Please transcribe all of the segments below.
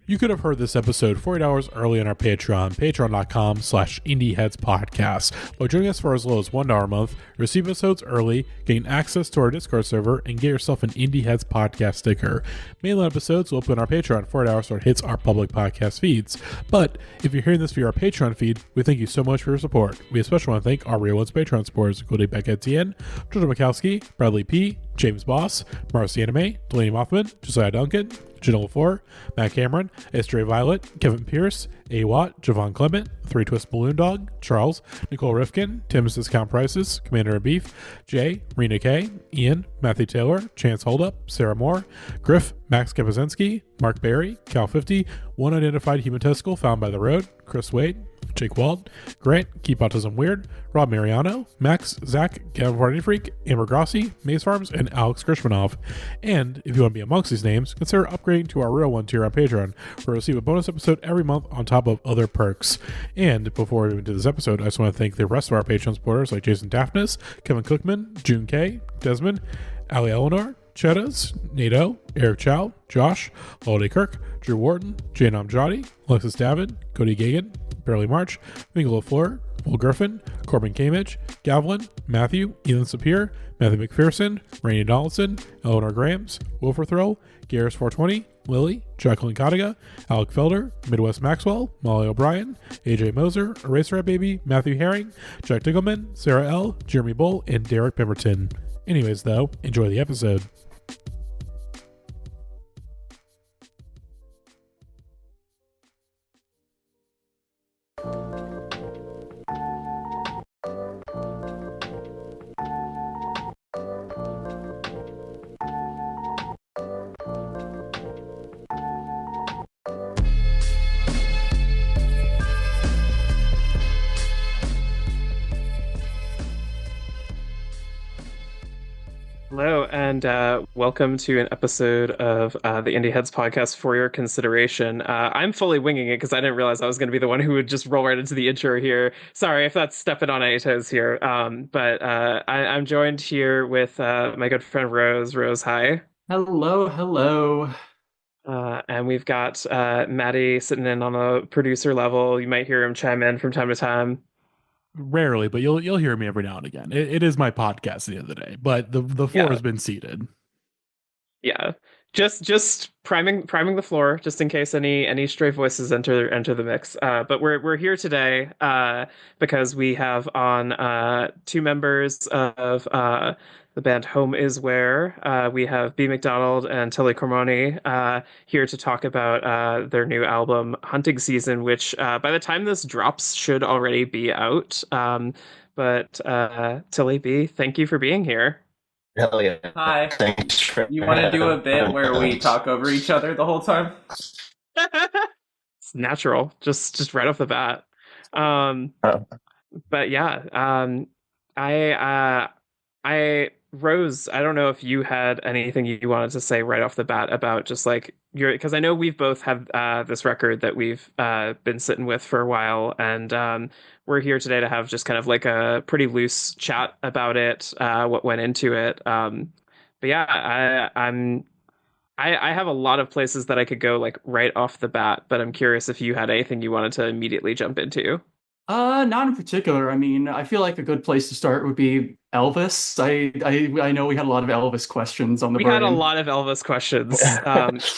You could have heard this episode 48 hours early on our Patreon, patreon.com/indieheadspodcast. By joining us for as low as $1 a month, receive episodes early, gain access to our Discord server, and get yourself an Indie Heads podcast sticker. Mainline episodes will open on our Patreon 48 hours before it hits our public podcast feeds. But if you're hearing this via our Patreon feed, we thank you so much for your support. We especially want to thank our Real Ones Patreon supporters, including Becca Etienne, Georgia Mikowski, Bradley P., James Boss, Marcy Anime, Delaney Mothman, Josiah Duncan, Janelle LaFleur, Matt Cameron, Estray Violet, Kevin Pierce, A. Watt, Javon Clement, Three Twist Balloon Dog, Charles, Nicole Rifkin, Tim's Discount Prices, Commander of Beef, Jay, Rena K, Ian, Matthew Taylor, Chance Holdup, Sarah Moore, Griff, Max Kapazinski, Mark Barry, Cal 50, One Identified Human Testicle Found by the Road, Chris Wade, Jake Wald, Grant, Keep Autism Weird, Rob Mariano, Max, Zach, Gavin Party Freak, Amber Grossi, Maze Farms, and Alex Grishmanov. And if you want to be amongst these names, consider upgrading to our Real One tier on Patreon, where you'll receive a bonus episode every month on top of other perks. And before we move into this episode, I just want to thank the rest of our Patreon supporters like Jason Daphnis, Kevin Cookman, June K, Desmond, Ali Eleanor, Chedas, Nato, Eric Chow, Josh, Holiday Kirk, Drew Wharton, Jane Amjadi, Alexis David, Cody Gagan, Barely March, Mingle LaFleur, Will Griffin, Corbin Kamich, Gavlin, Matthew, Ethan Sapir, Matthew McPherson, Rainey Donaldson, Eleanor Grahams, Wilfer Throw, Garris420, Lily, Jacqueline Kadiga, Alec Felder, Midwest Maxwell, Molly O'Brien, AJ Moser, Eraserhead Baby, Matthew Herring, Jack Diggleman, Sarah L., Jeremy Bull, and Derek Pemberton. Anyways, though, enjoy the episode. Hello, and welcome to an episode of the Indie Heads podcast for your consideration. I'm fully winging it because I didn't realize I was going to be the one who would just roll right into the intro here. Sorry if that's stepping on any toes here. But I'm joined here with my good friend Rose. Rose, hi. Hello. And we've got Matty sitting in on a producer level. You might hear him chime in from time to time. Rarely, but you'll hear me every now and again. It is my podcast at the end of the day, but the floor has been seated. Yeah, just priming the floor, just in case any stray voices enter the mix. But we're here today because we have on two members of the band Home Is Where. We have Bea MacDonald and Tilley Komorny here to talk about their new album Hunting Season, which by the time this drops should already be out. But Tilley, Bea, thank you for being here. Hell yeah. Hi. Thanks for You want to do a bit where we talk over each other the whole time? It's natural, just right off the bat. But yeah, I Rose, I don't know if you had anything you wanted to say right off the bat about just like because I know we've both had this record that we've been sitting with for a while, and we're here today to have just kind of like a pretty loose chat about it, what went into it. But yeah, I have a lot of places that I could go like right off the bat, but I'm curious if you had anything you wanted to immediately jump into. Not in particular. I mean, I feel like a good place to start would be Elvis. I know we had a lot of Elvis questions on the We brain. had a lot of Elvis questions,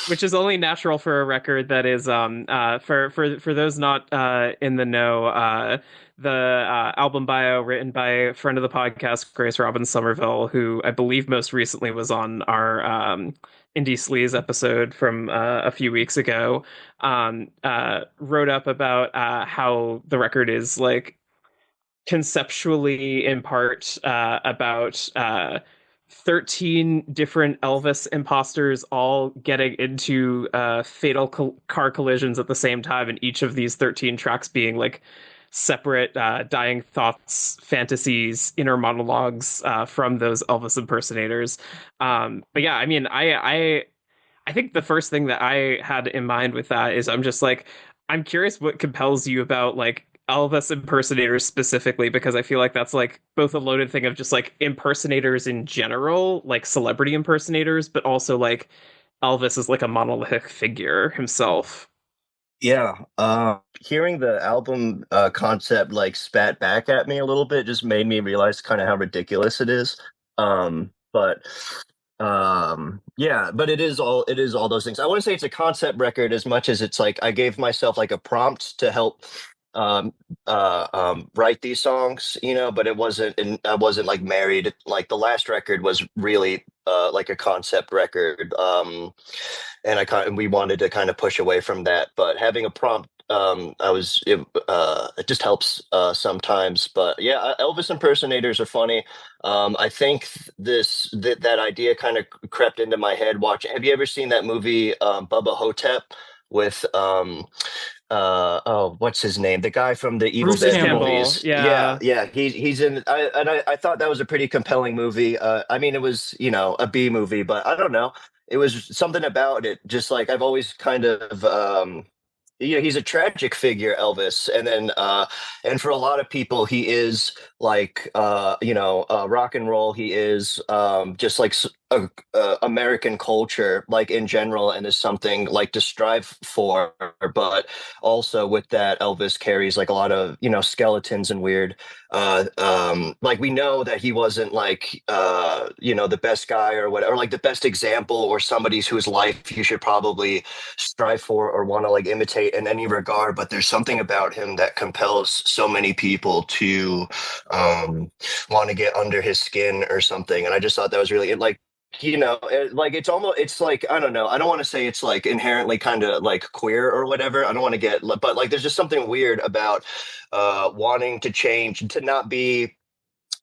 which is only natural for a record that is for those not in the know. The album bio written by a friend of the podcast, Grace Robbins Somerville, who I believe most recently was on our Indie Sleaze episode from a few weeks ago, wrote up about how the record is like conceptually in part about 13 different Elvis imposters all getting into fatal car collisions at the same time, and each of these 13 tracks being like separate dying thoughts, fantasies, inner monologues from those Elvis impersonators. But yeah, I mean, I think the first thing that I had in mind with that is I'm curious what compels you about like Elvis impersonators specifically, because I feel like that's like both a loaded thing of just like impersonators in general, like celebrity impersonators, but also like Elvis is like a monolithic figure himself. Yeah, hearing the album concept like spat back at me a little bit just made me realize kind of how ridiculous it is. But yeah, but it is all those things. I wouldn't say it's a concept record as much as it's like I gave myself like a prompt to help um write these songs, but it wasn't, and I wasn't like married. Like the last record was really like a concept record. And we wanted to kind of push away from that, but having a prompt, it just helps sometimes. But yeah, Elvis impersonators are funny. I think that idea kind of crept into my head watching. Have you ever seen that movie, Bubba Hotep, with oh, what's his name, the guy from the Evil Bruce Dead Campbell. movies? Yeah. Yeah, he's in. I thought that was a pretty compelling movie. I mean, it was, a B movie, but I don't know, it was something about it, just like I've always kind of he's a tragic figure, Elvis. And then and for a lot of people he is like rock and roll. He is just like American culture, like in general, and is something like to strive for. But also with that, Elvis carries like a lot of skeletons and weird. Like we know that he wasn't like the best guy or whatever, or like the best example, or somebody whose life you should probably strive for or want to like imitate in any regard. But there's something about him that compels so many people to want to get under his skin or something. And I just thought that was really like, like it's like, I don't know, I don't want to say it's like inherently kind of like queer or whatever. I don't want to but like there's just something weird about wanting to change, to not be,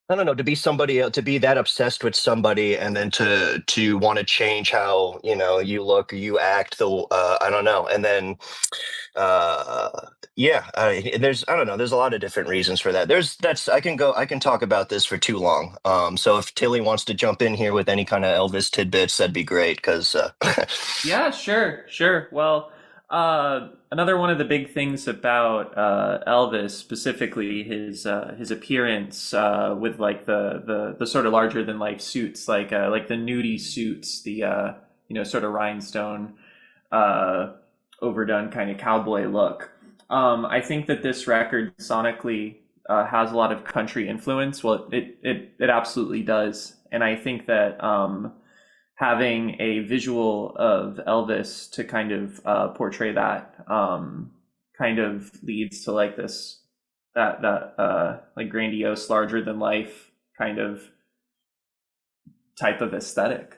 I don't know, to be somebody else, to be that obsessed with somebody, and then to want to change how you look, you act. I don't know, and then yeah, I don't know. There's a lot of different reasons for that. I can talk about this for too long. So if Tilly wants to jump in here with any kind of Elvis tidbits, that'd be great. Because Yeah, sure, sure. Well, another one of the big things about Elvis, specifically his appearance with like the sort of larger than life suits, like the nudie suits, the sort of rhinestone, overdone kind of cowboy look. I think that this record sonically has a lot of country influence. Well, it absolutely does, and I think that having a visual of Elvis to kind of portray that kind of leads to like that like grandiose, larger than life kind of type of aesthetic,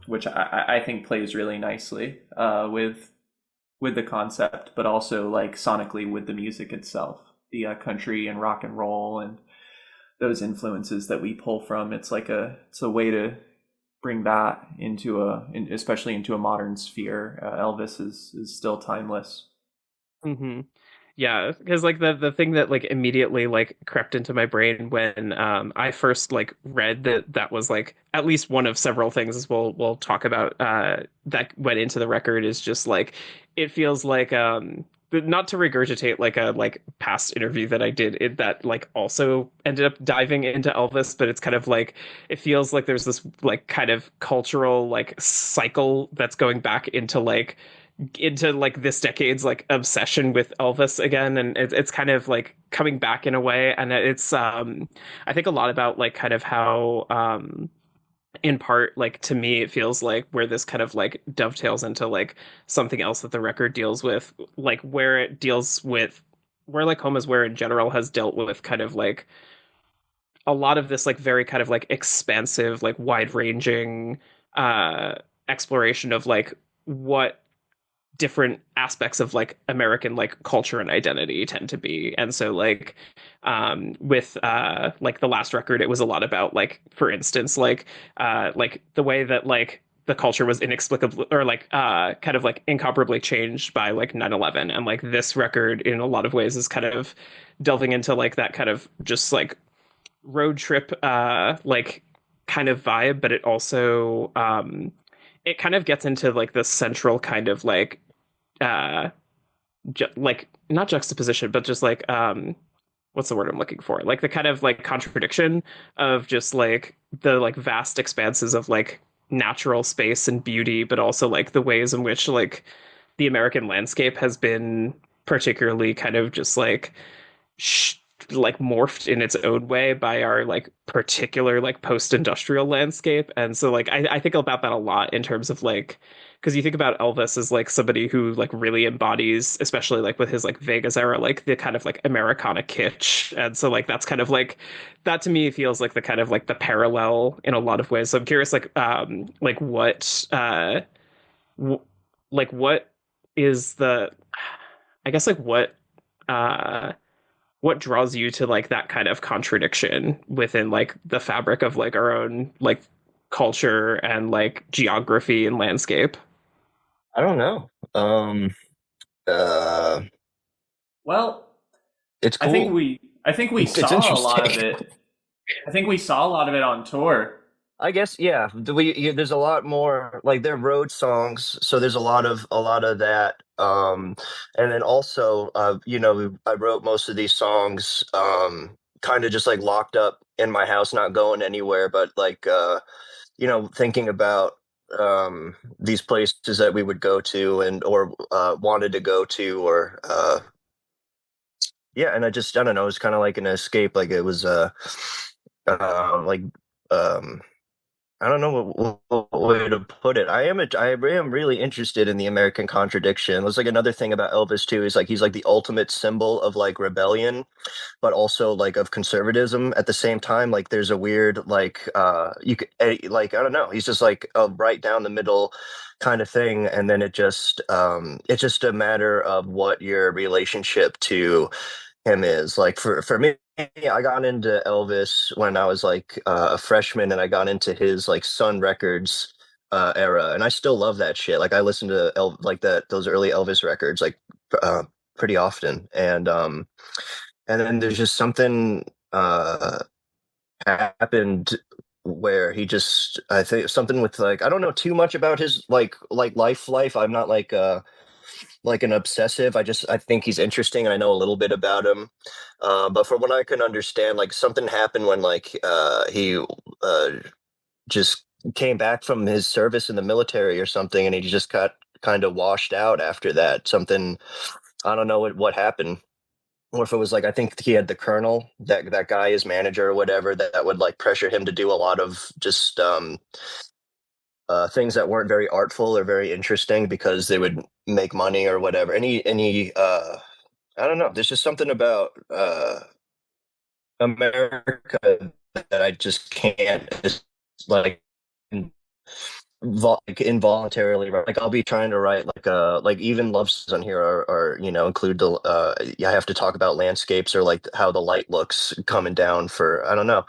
which I think plays really nicely with the concept, but also like sonically with the music itself, the country and rock and roll and those influences that we pull from. It's a way to bring that especially into a modern sphere. Elvis is still timeless. Mm-hmm. Yeah, because like the thing that like immediately like crept into my brain when I first like read that was like at least one of several things, as we'll talk about, that went into the record, is just like it feels like but not to regurgitate like a like past interview that I did that like also ended up diving into Elvis, but it's kind of like it feels like there's this like kind of cultural like cycle that's going back into like this decade's like obsession with Elvis again, and it's kind of like coming back in a way, and it's I think a lot about like kind of how in part, like to me it feels like where this kind of like dovetails into like something else that the record deals with, like where it deals with where like Home Is Where in general has dealt with kind of like a lot of this like very kind of like expansive, like wide ranging uh exploration of like what different aspects of like American like culture and identity tend to be. And so with like the last record, it was a lot about like, for instance, like the way that like the culture was inexplicably or like kind of like incomparably changed by like 9/11. And like this record in a lot of ways is kind of delving into like that kind of just like road trip like kind of vibe, but it also it kind of gets into like the central kind of like like not juxtaposition, but just like what's the word I'm looking for, like the kind of like contradiction of just like the like vast expanses of like natural space and beauty, but also like the ways in which like the American landscape has been particularly kind of just like like morphed in its own way by our like particular like post-industrial landscape. And so like I think about that a lot in terms of like, because you think about Elvis as like somebody who like really embodies, especially like with his like Vegas era, like the kind of like Americana kitsch. And so like that's kind of like, that to me feels like the kind of like the parallel in a lot of ways. So I'm curious like what like what is the, I guess like what draws you to like that kind of contradiction within like the fabric of like our own like culture and like geography and landscape? I don't know. Uh, Well, it's cool. I think we It's saw a lot of interesting. it. I think we saw a lot of it on tour. I guess, yeah. There's a lot more like their road songs, so there's a lot of that. And then also, I wrote most of these songs, kind of just like locked up in my house, not going anywhere, but like, thinking about these places that we would go to and or wanted to go to, or yeah. And I don't know, it was kind of like an escape, like it was like um I don't know what way to put it. I am really interested in the American contradiction. It's like another thing about Elvis too is like he's like the ultimate symbol of like rebellion, but also like of conservatism at the same time. Like there's a weird like you could like I don't know. He's just like a right down the middle kind of thing, and then it's just a matter of what your relationship to him is. Like for me, I got into Elvis when I was like a freshman, and I got into his like Sun Records era, and I still love that shit. Like I listen to like those early Elvis records like uh, pretty often, and then there's just something happened where he just, I think something with like, I don't know too much about his like life. I'm not like an obsessive. I think he's interesting, and I know a little bit about him. But from what I can understand, like something happened when like he just came back from his service in the military or something, and he just got kind of washed out after that. Something, I don't know what happened. Or if it was like, I think he had the colonel, that guy, his manager or whatever, that would like pressure him to do a lot of just things that weren't very artful or very interesting because they would make money or whatever. Any I don't know. There's just something about America that I just can't just like like involuntarily write. Like I'll be trying to write like even love songs on here are include the I have to talk about landscapes or like how the light looks coming down for, I don't know.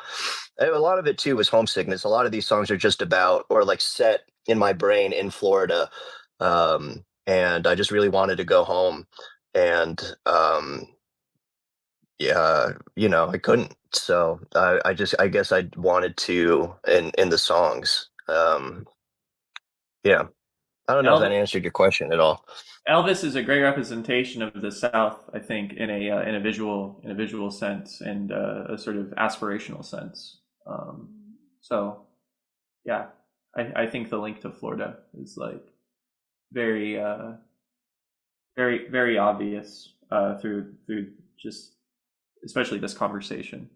A lot of it too was homesickness. A lot of these songs are just about or like set in my brain in Florida, and I just really wanted to go home, and yeah, I couldn't. So I guess I wanted to in the songs. Yeah. I don't know if that Elvis, answered your question at all. Elvis is a great representation of the South, I think, in a visual sense and a sort of aspirational sense. So, yeah, I think the link to Florida is like very very obvious through just especially this conversation.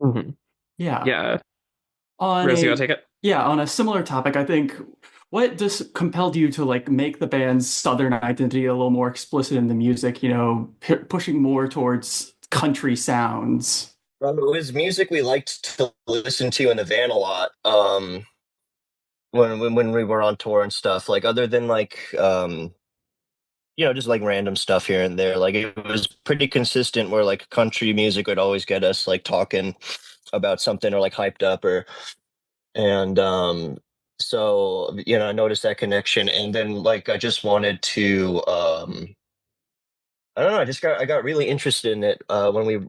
Mm-hmm. Yeah. Rose, you want to take it? Yeah, on a similar topic, I think what just compelled you to like make the band's Southern identity a little more explicit in the music, pushing more towards country sounds? It was music we liked to listen to in the van a lot. When we were on tour and stuff, like other than like just like random stuff here and there. Like it was pretty consistent where like country music would always get us like talking about something or like hyped up and so I noticed that connection, and then like I just wanted to I don't know, I got really interested in it when we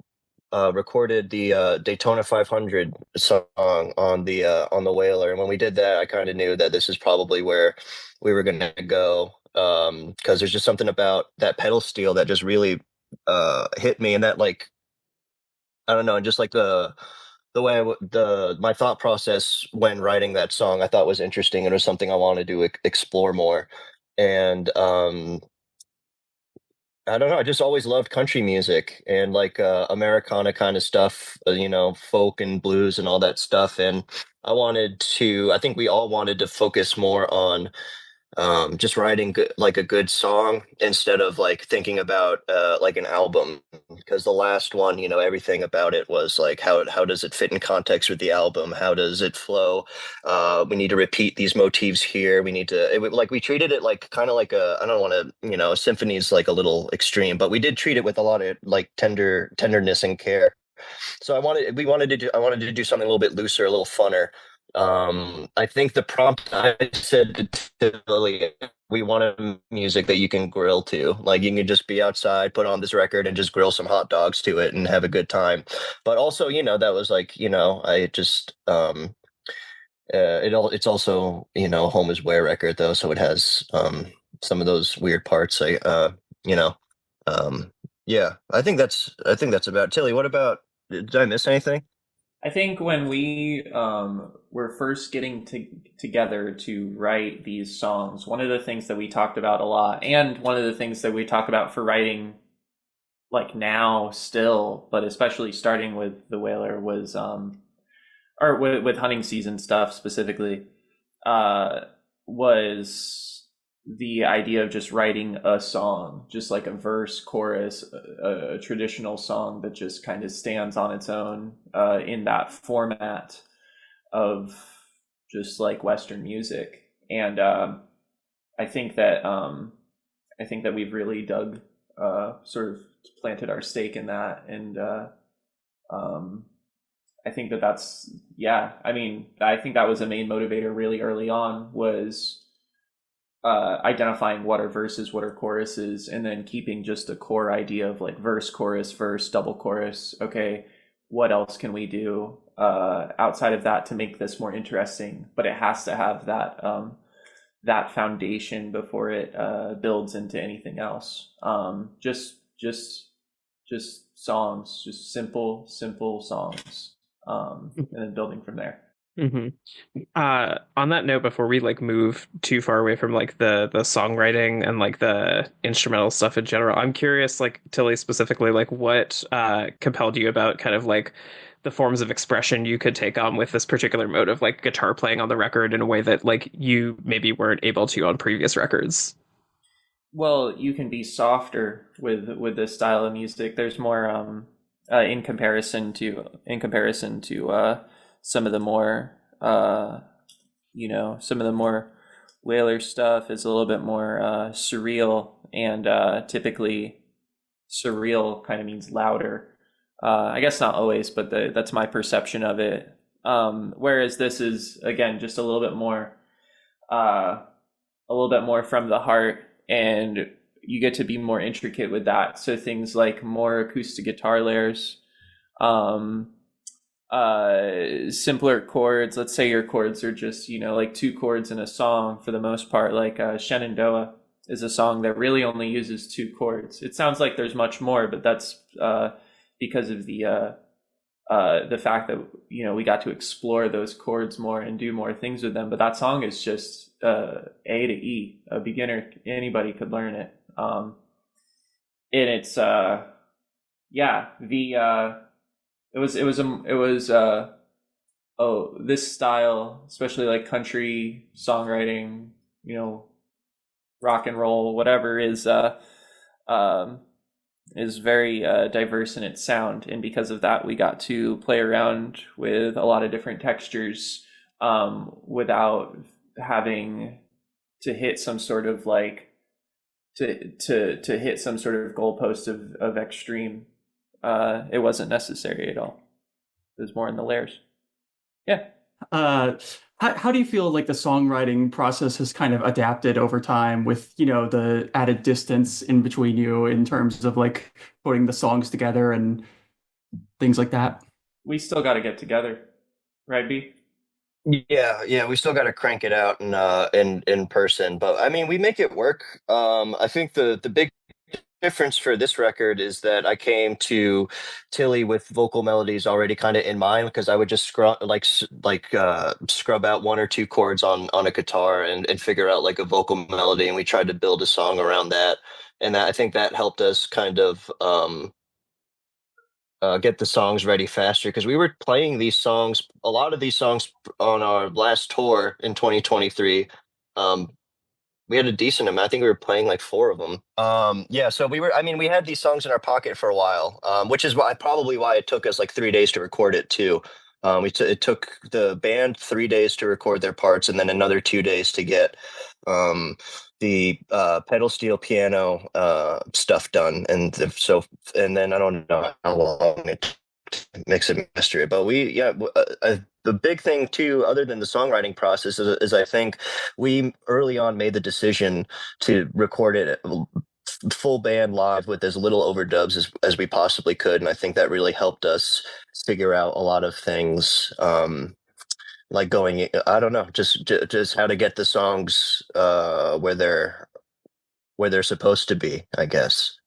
recorded the Daytona 500 song on the Whaler, and when we did that, I kind of knew that this is probably where we were gonna go, because there's just something about that pedal steel that just really hit me, and that like I don't know, and just like the way my thought process when writing that song, I thought was interesting, and it was something I wanted to explore more. and I don't know. I just always loved country music and like Americana kind of stuff, folk and blues and all that stuff. And I think we all wanted to focus more on just writing like a good song instead of like thinking about like an album, because the last one, everything about it was like how does it fit in context with the album, how does it flow, we need to repeat these motifs here, we need to like we treated it like kind of like I don't want to, a symphony's like a little extreme, but we did treat it with a lot of like tenderness and care. So I wanted to do something a little bit looser, a little funner. I think the prompt I said to Lily, we wanted music that you can grill to. Like you can just be outside, put on this record and just grill some hot dogs to it and have a good time. But also, that was like, I just it's also, Home is Where record though, so it has some of those weird parts. You know, yeah, I think that's about Tilly. What about, did I miss anything? I think when we were first getting together to write these songs, one of the things that we talked about a lot, and one of the things that we talk about for writing, like now still, but especially starting with The Whaler, was, or with hunting season stuff specifically, was the idea of just writing a song, just like a verse, chorus, a traditional song that just kind of stands on its own in that format of just like Western music. And I think that we've really dug, sort of planted our stake in that. And I think that's, yeah, I mean, I think that was a main motivator really early on, was identifying what are verses, what are choruses, and then keeping just a core idea of like verse, double chorus. Okay, what else can we do outside of that to make this more interesting? But it has to have that that foundation before it builds into anything else. Just songs, just simple songs, and then building from there. Mm-hmm. On that note, before we like move too far away from like the songwriting and like the instrumental stuff in general, I'm curious, like Tilly specifically, like what compelled you about kind of like the forms of expression you could take on with this particular mode of like guitar playing on the record in a way that like you maybe weren't able to on previous records. Well, you can be softer with this style of music. There's more in comparison to some of the more some of the more Whaler stuff is a little bit more surreal, and typically surreal kind of means louder. I guess not always, but that's my perception of it. Whereas this is, again, just a little bit more from the heart, and you get to be more intricate with that. So things like more acoustic guitar layers, simpler chords. Let's say your chords are just, like two chords in a song for the most part. Like Shenandoah is a song that really only uses two chords. It sounds like there's much more, but that's because of the fact that we got to explore those chords more and do more things with them. But that song is just A to E. A beginner, anybody could learn it. And it's this style, especially like country songwriting, rock and roll, whatever, is very diverse in its sound, and because of that we got to play around with a lot of different textures without having to hit some sort of like to hit some sort of goalpost of extreme. It wasn't necessary at all. It was more in the layers. Yeah. How do you feel like the songwriting process has kind of adapted over time with, the added distance in between you in terms of like putting the songs together and things like that? We still got to get together, right, B? Yeah, we still got to crank it out in person, but I mean, we make it work. I think the big difference for this record is that I came to Tilley with vocal melodies already kind of in mind, because I would just scrub out one or two chords on a guitar and figure out like a vocal melody, and we tried to build a song around that. And I think that helped us kind of get the songs ready faster, because we were playing a lot of these songs on our last tour in 2023. We had a decent amount. I think we were playing like four of them. Yeah, so I mean, we had these songs in our pocket for a while, which is probably why it took us like 3 days to record it too. It took the band 3 days to record their parts, and then another 2 days to get the pedal steel piano stuff done. And then I don't know how long it took to mix and master it. But the big thing too, other than the songwriting process, is I think we early on made the decision to record it full band live with as little overdubs as we possibly could, and I think that really helped us figure out a lot of things, like I don't know, just how to get the songs where they're supposed to be, I guess.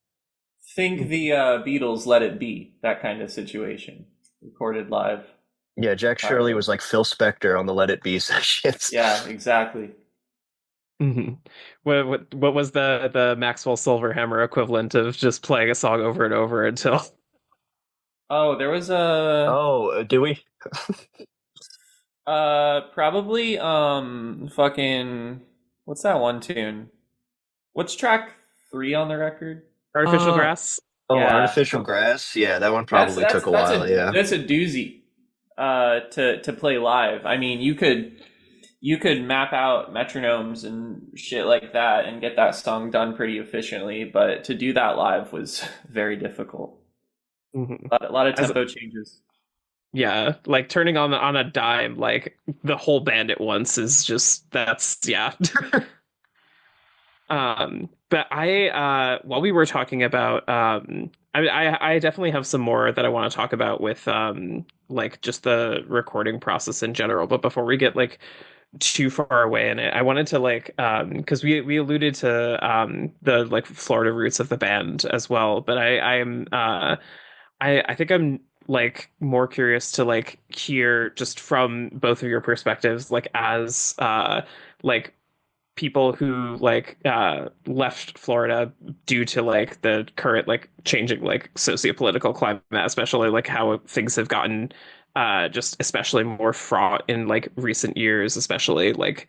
Think the Beatles Let It Be, that kind of situation, recorded live. Yeah, Jack Shirley was like Phil Spector on the Let It Be sessions. Yeah, exactly. Mm-hmm. What was the Maxwell Silverhammer equivalent of just playing a song over and over until? Oh, there was a. Oh, do we? Probably fucking. What's that one tune? What's track 3 on the record? Artificial Grass. Oh, Yeah. Artificial Grass. Yeah, that one probably took a while. Yeah, that's a doozy. To play live. I mean, you could map out metronomes and shit like that and get that song done pretty efficiently, but to do that live was very difficult. Mm-hmm. A lot of tempo changes. Yeah, like turning on a dime, like the whole band at once is just yeah. But while we were talking about, I definitely have some more that I want to talk about with like just the recording process in general. But before we get like too far away in it, I wanted to like because we alluded to the like Florida roots of the band as well. But I think I'm like more curious to like hear just from both of your perspectives, like as like people who like left Florida due to like the current like changing like sociopolitical climate, especially like how things have gotten just especially more fraught in like recent years, especially like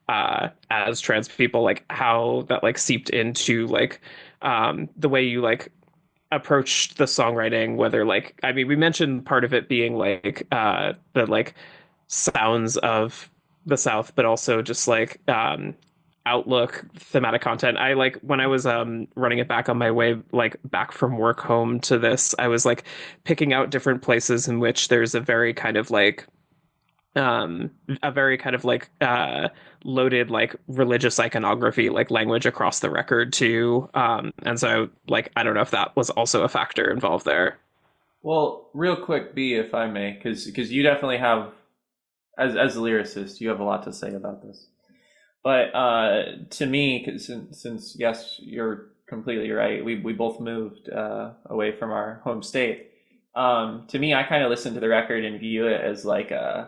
as trans people, like how that like seeped into like the way you like approached the songwriting, whether like I mean we mentioned part of it being like the like sounds of the South, but also just like outlook, thematic content. I like when I was running it back on my way like back from work home to this, I was like picking out different places in which there's a very kind of like loaded like religious iconography like language across the record too, and so like I don't know if that was also a factor involved there. Well, real quick, B, if I may, because you definitely have, as a lyricist, you have a lot to say about this. But to me, since yes, you're completely right. We both moved away from our home state. To me, I kind of listen to the record and view it as like I'm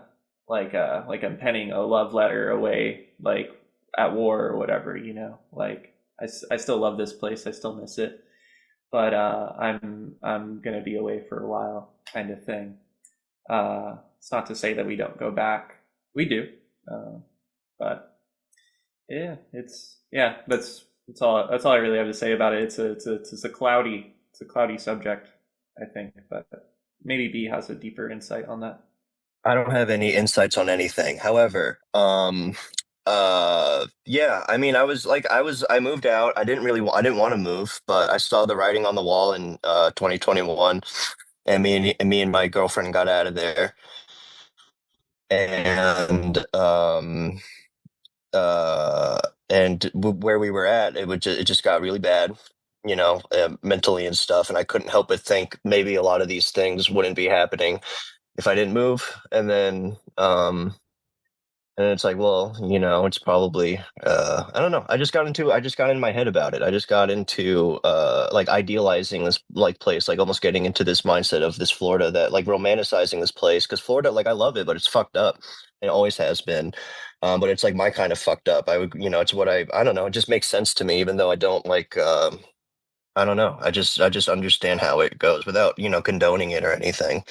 penning a love letter away, like at war or whatever. You know, like I still love this place. I still miss it, but I'm gonna be away for a while, kind of thing. It's not to say that we don't go back. We do, but. Yeah, that's all I really have to say about it. It's a cloudy subject, I think, but maybe B has a deeper insight on that. I don't have any insights on anything. However, yeah, I mean, I moved out. I didn't want to move, but I saw the writing on the wall in 2021, and me and my girlfriend got out of there, and where we were at, it just got really bad, you know, mentally and stuff. And I couldn't help but think maybe a lot of these things wouldn't be happening if I didn't move. And then And it's like, well, it's probably I don't know. I just got in my head about it. I just got into like idealizing this like place, like almost getting into this mindset of this Florida, that like romanticizing this place, because Florida, like I love it, but it's fucked up. It always has been. But it's like my kind of fucked up. I would, it's what I don't know. It just makes sense to me, even though I don't like I don't know. I just understand how it goes without, condoning it or anything.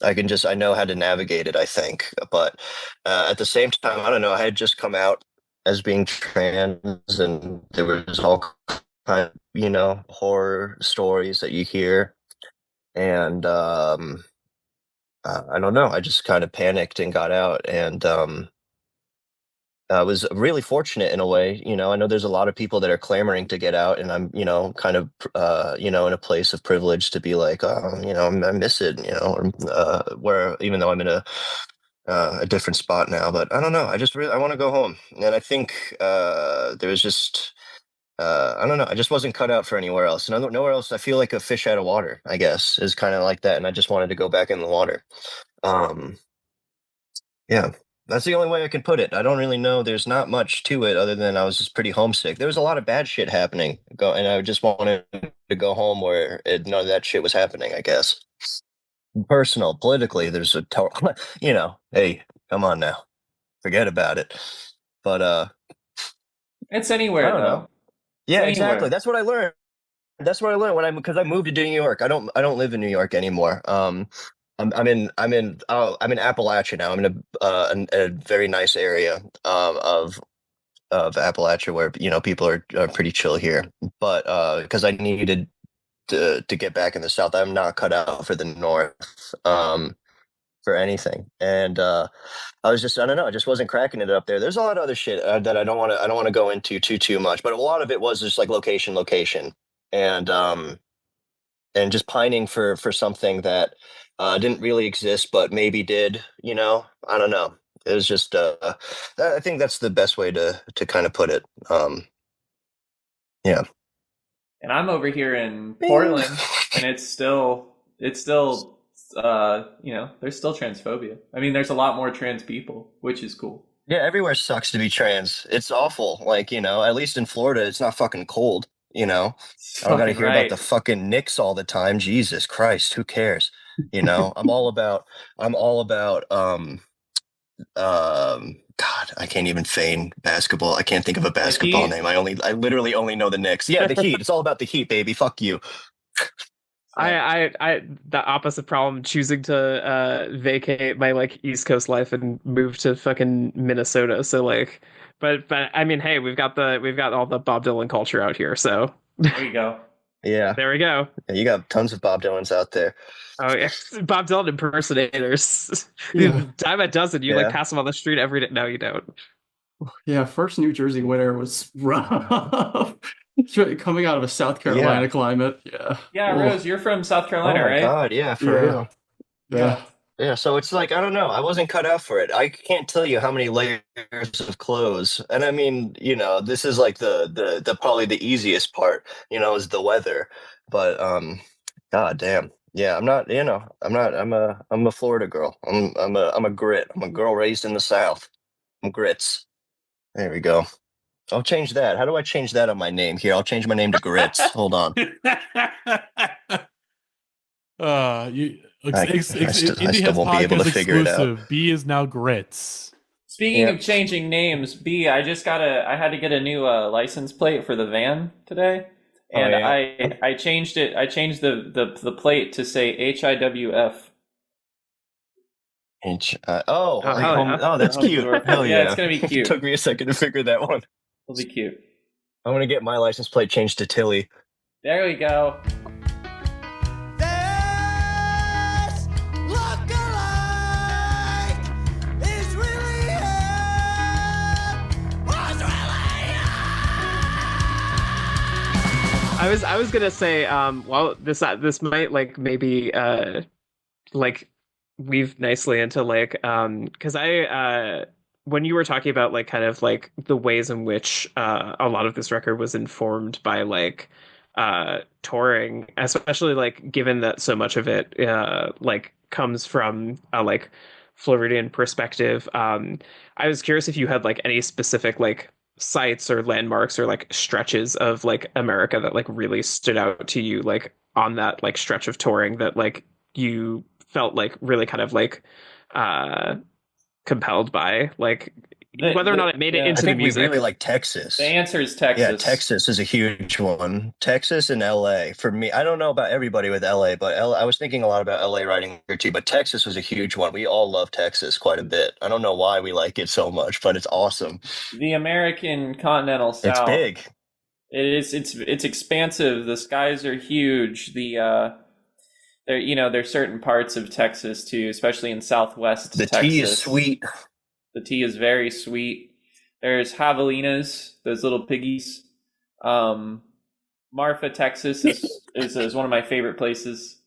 I know how to navigate it, I think. But at the same time, I don't know. I had just come out as being trans, and there was all kind of, horror stories that you hear. And I don't know. I just kind of panicked and got out, and I was really fortunate in a way. I know there's a lot of people that are clamoring to get out, and I'm, kind of, in a place of privilege to be like, I miss it, where even though I'm in a different spot now, but I don't know. I want to go home, and I think there was just, I don't know. I just wasn't cut out for anywhere else. Nowhere else. I feel like a fish out of water, I guess, is kind of like that, and I just wanted to go back in the water. Um, yeah, that's the only way I can put it. I don't really know. There's not much to it other than I was just pretty homesick. There was a lot of bad shit happening, and I just wanted to go home where none of that shit was happening, I guess. Personal, politically, there's a total, hey, come on now, forget about it. But It's I anywhere don't though. know. Yeah, It's exactly. anywhere. That's what I learned. That's what I learned because I moved to New York. I don't live in New York anymore. I'm in Appalachia now. I'm in a very nice area of Appalachia where people are pretty chill here. But because I needed to get back in the South, I'm not cut out for the North for anything. And I don't know, I just wasn't cracking it up there. There's a lot of other shit that I don't want to go into too much, but a lot of it was just like location, and just pining for something that didn't really exist, but maybe did. I don't know. It was just I think that's the best way to kind of put it. Yeah. And I'm over here in Bing. Portland, and it's still there's still transphobia. I mean, there's a lot more trans people, which is cool. Yeah, everywhere sucks to be trans. It's awful. Like, at least in Florida, it's not fucking cold. I don't gotta Fucking hear about the right. fucking Knicks all the time. Jesus Christ, who cares? I'm all about God, I can't even feign basketball. I can't think of a basketball Heat? name. I literally only know the Knicks. Yeah, the Heat. It's all about the Heat, baby. Fuck you. I the opposite problem, choosing to vacate my like East Coast life and move to fucking Minnesota. So like, but I mean, hey, we've got all the Bob Dylan culture out here. So There you go. Yeah. there we go. Yeah, you got tons of Bob Dylans out there. Oh yeah, Bob Dylan impersonators. Yeah. Dime a dozen. You Yeah. like pass them on the street every day. No, you don't. Yeah, first New Jersey winter was rough. Coming out of a South Carolina climate. Yeah. Yeah, Oh, Rose, you're from South Carolina, Oh my right? God, yeah, for Yeah. real. yeah. Yeah, so it's like, I don't know. I wasn't cut out for it. I can't tell you how many layers of clothes. And I mean, this is like the probably the easiest part, is the weather. But God damn. Yeah, I'm not, I'm a Florida girl. I'm a grit. I'm a girl raised in the South. I'm grits. There we go. I'll change that. How do I change that on my name? Here, I'll change my name to Grits. Hold on. You I still Indie Heads won't be able to podcast figure it out. exclusive. B is now Grits. Speaking Yeah. of changing names, B, I had to get a new license plate for the van today, Oh, and yeah. I changed it. I changed the plate to say HIWF. Oh, hell yeah. That's Home cute. door. Hell Yeah, yeah. it's gonna be cute. Took me a second to figure that one. It'll be cute. I'm gonna get my license plate changed to Tilley. There we go. I was gonna say, well, this might like maybe like weave nicely into like because I when you were talking about like kind of like the ways in which a lot of this record was informed by like touring, especially like given that so much of it like comes from like Floridian perspective. I was curious if you had like any specific like sites or landmarks or like stretches of like America that like really stood out to you like on that like stretch of touring that like you felt like really kind of like uh compelled by, like whether or not it made it yeah. into I the think we music. really like Texas. The answer is Yeah, Texas. Texas is a huge one. Texas and LA for me. I don't know about everybody with LA, but I was thinking a lot about LA writing here too. But Texas was a huge one. We all love Texas quite a bit. I don't know why we like it so much, but it's awesome. The American continental It's South. big. It is. It's expansive. The skies are huge. There's certain parts of Texas too, especially in Southwest The Texas. tea is sweet. The tea is very sweet. There's javelinas, those little piggies. Marfa, Texas is one of my favorite places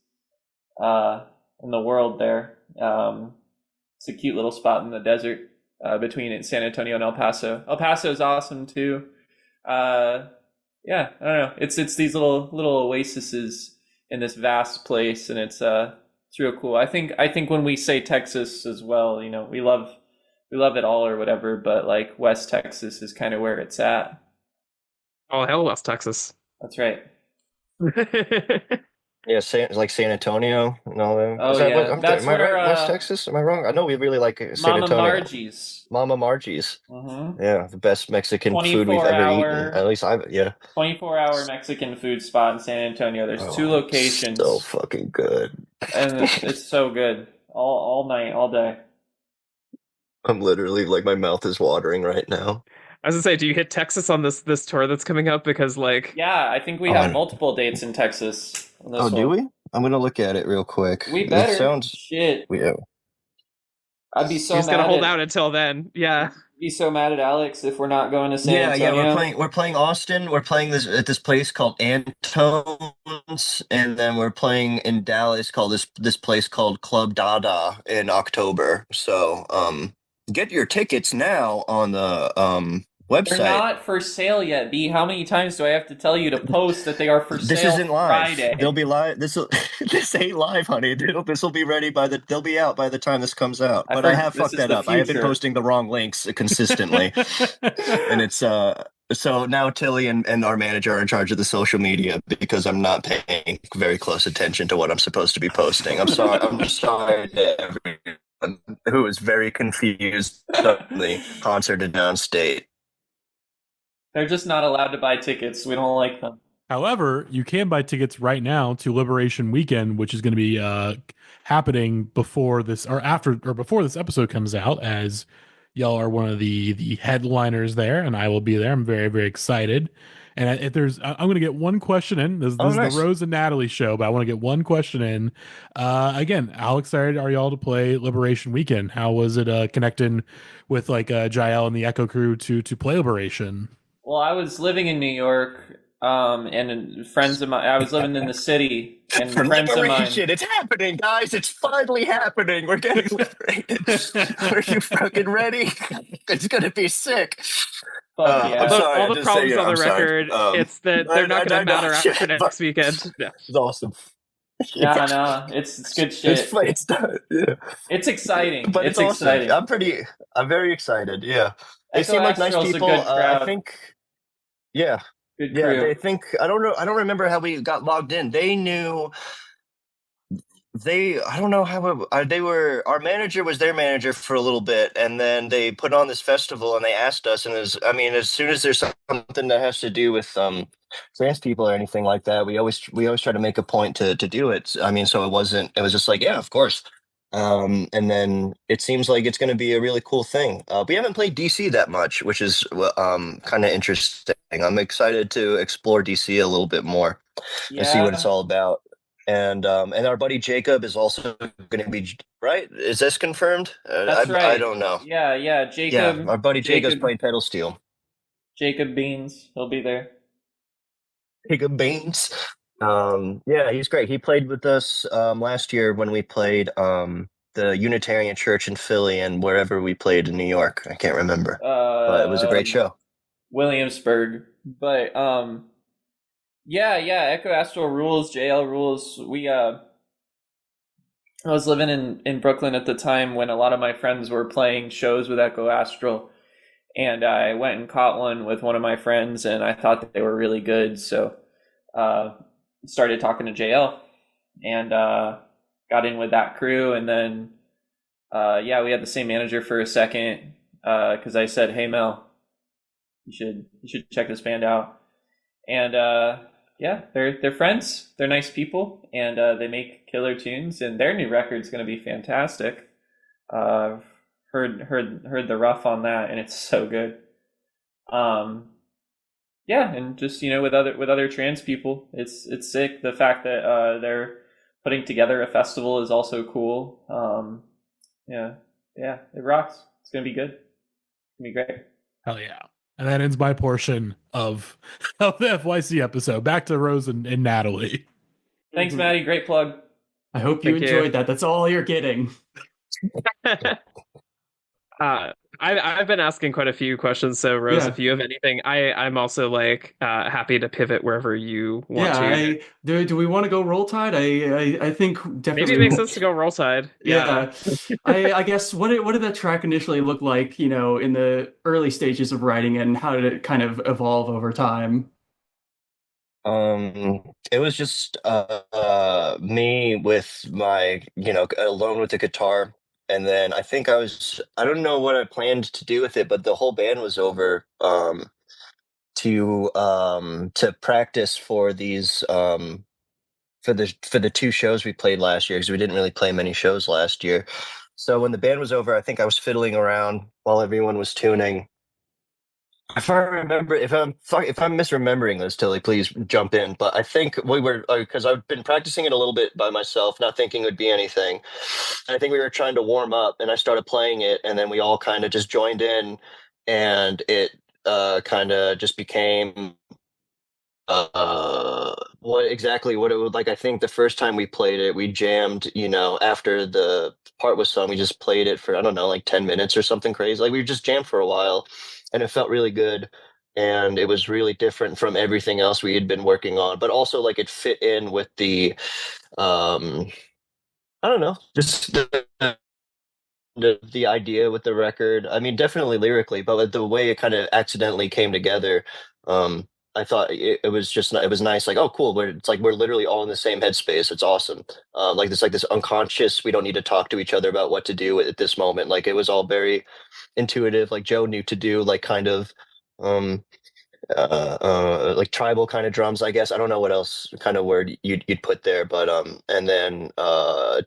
in the world there. It's a cute little spot in the desert between San Antonio and El Paso. El Paso is awesome too. Yeah, I don't know. It's these little oases in this vast place, and it's real cool. I think when we say Texas as well, we love it all or whatever, but like West Texas is kind of where it's at. Oh, hell, West Texas. That's right. Yeah, like San Antonio and all that. Oh, yeah. That's am I where, right? West Texas? Am I wrong? I know we really like San Mama Antonio. Margie's. Mama Margie's. Mm-hmm. Yeah, the best Mexican food we've ever eaten. At least I've, yeah. 24-hour Mexican food spot in San Antonio. There's 2 locations. So fucking good. And it's so good. All night, all day. I'm literally, like, my mouth is watering right now. I was gonna say, do you hit Texas on this tour that's coming up? Because like, yeah, I think we have multiple dates in Texas. Oh, do we? I'm gonna look at it real quick. We better. It sounds shit. Yeah. I'd be so he's mad. Gonna hold out until then. Yeah. Be so mad at Alex if we're not going to San Antonio. Yeah, we're playing Austin. We're playing this at this place called Antone's, and then we're playing in Dallas called this place called Club Dada in October. So get your tickets now on the website. They're not for sale yet, B. How many times do I have to tell you to post that they are for sale? This isn't live. Friday. They'll be live. This ain't live, honey. This will be ready they'll be out by the time this comes out. But I have fucked that up. I have been posting the wrong links consistently. And it's so now Tilley and our manager are in charge of the social media because I'm not paying very close attention to what I'm supposed to be posting. I'm sorry. I'm sorry to everyone who is very confused suddenly concerted downstate. They're just not allowed to buy tickets. We don't like them. However, you can buy tickets right now to Liberation Weekend, which is going to be happening before this before this episode comes out, as y'all are one of the headliners there, and I will be there. I'm very, very excited. And I'm going to get one question in. This is the Rose and Natalie show, but I want to get one question in. Again, how excited are y'all to play Liberation Weekend? How was it connecting with like Jael and the Echo Crew to play Liberation? Well, I was living in New York, and friends of mine. I was living in the city, and friends of mine. It's happening, guys! It's finally happening. We're getting liberated. Are you fucking ready? It's gonna be sick. Yeah. All the problems on the record. It's that they're not going to matter after next weekend. Yeah. It's awesome. Yeah, no, it's good shit. It's done. Yeah. It's exciting, but it's awesome. exciting. I'm very excited. Yeah, they Echo seem like nice Astral's people. A good crowd. I think. Yeah. Good crew. Yeah, they think I don't know. I don't remember how we got logged in. They knew. I don't know how they were. Our manager was their manager for a little bit, and then they put on this festival, and they asked us. And as soon as there's something that has to do with trans people or anything like that, we always try to make a point to do it. I mean, so it was just like, yeah, of course. And then it seems like it's going to be a really cool thing. We haven't played DC that much, which is kind of interesting. I'm excited to explore DC a little bit more and see what it's all about. And our buddy Jacob is also going to be right. Is this confirmed? That's right. I don't know. Yeah, Jacob. Yeah, our buddy Jacob's playing pedal steel. Jacob Beans, he'll be there. Jacob Beans. Yeah, he's great. He played with us last year when we played the Unitarian Church in Philly and wherever we played in New York. I can't remember, but it was a great show. Williamsburg, but yeah. Echo Astral rules, JL rules. I was living in Brooklyn at the time when a lot of my friends were playing shows with Echo Astral, and I went and caught one with one of my friends, and I thought that they were really good, so started talking to JL, and got in with that crew, and then we had the same manager for a second, because I said, "Hey Mel, you should check this band out," and they're friends, they're nice people, and they make killer tunes, and their new record's going to be fantastic. Heard the rough on that, and it's so good. And just with other trans people, it's sick. The fact that they're putting together a festival is also cool. It rocks. It's gonna be good. It's gonna be great. Hell yeah. And that ends my portion of the FYC episode. Back to Rose and Natalie. Thanks, Matty. Great plug. I hope you enjoyed that. That's all you're getting. I've been asking quite a few questions, so Rose, if you have anything, I'm also like happy to pivot wherever you want to. Do we want to go Roll Tide? I think definitely maybe it makes sense to go Roll Tide. Yeah. I guess what did that track initially look like, in the early stages of writing, and how did it kind of evolve over time? It was just me with my, alone with the guitar. And then I think I don't know what I planned to do with it, but the whole band was over to practice for these for the 2 shows we played last year, because we didn't really play many shows last year. So when the band was over, I think I was fiddling around while everyone was tuning. If I remember, if I'm misremembering this, Tilly, please jump in. But I think we were, because I've been practicing it a little bit by myself, not thinking it would be anything. And I think we were trying to warm up, and I started playing it, and then we all kind of just joined in, and it kind of just became what it would like. I think the first time we played it, we jammed, after the part was sung, we just played it for, I don't know, like 10 minutes or something crazy. Like we just jammed for a while, and it felt really good, and it was really different from everything else we had been working on, but also like it fit in with the I don't know, just the idea with the record. I mean, definitely lyrically, but with the way it kind of accidentally came together, I thought it was nice. Like, oh, cool. It's like we're literally all in the same headspace. It's awesome. Like this unconscious. We don't need to talk to each other about what to do at this moment. Like it was all very intuitive. Like Joe knew to do like kind of like tribal kind of drums, I guess. I don't know what else kind of word you'd put there, but and then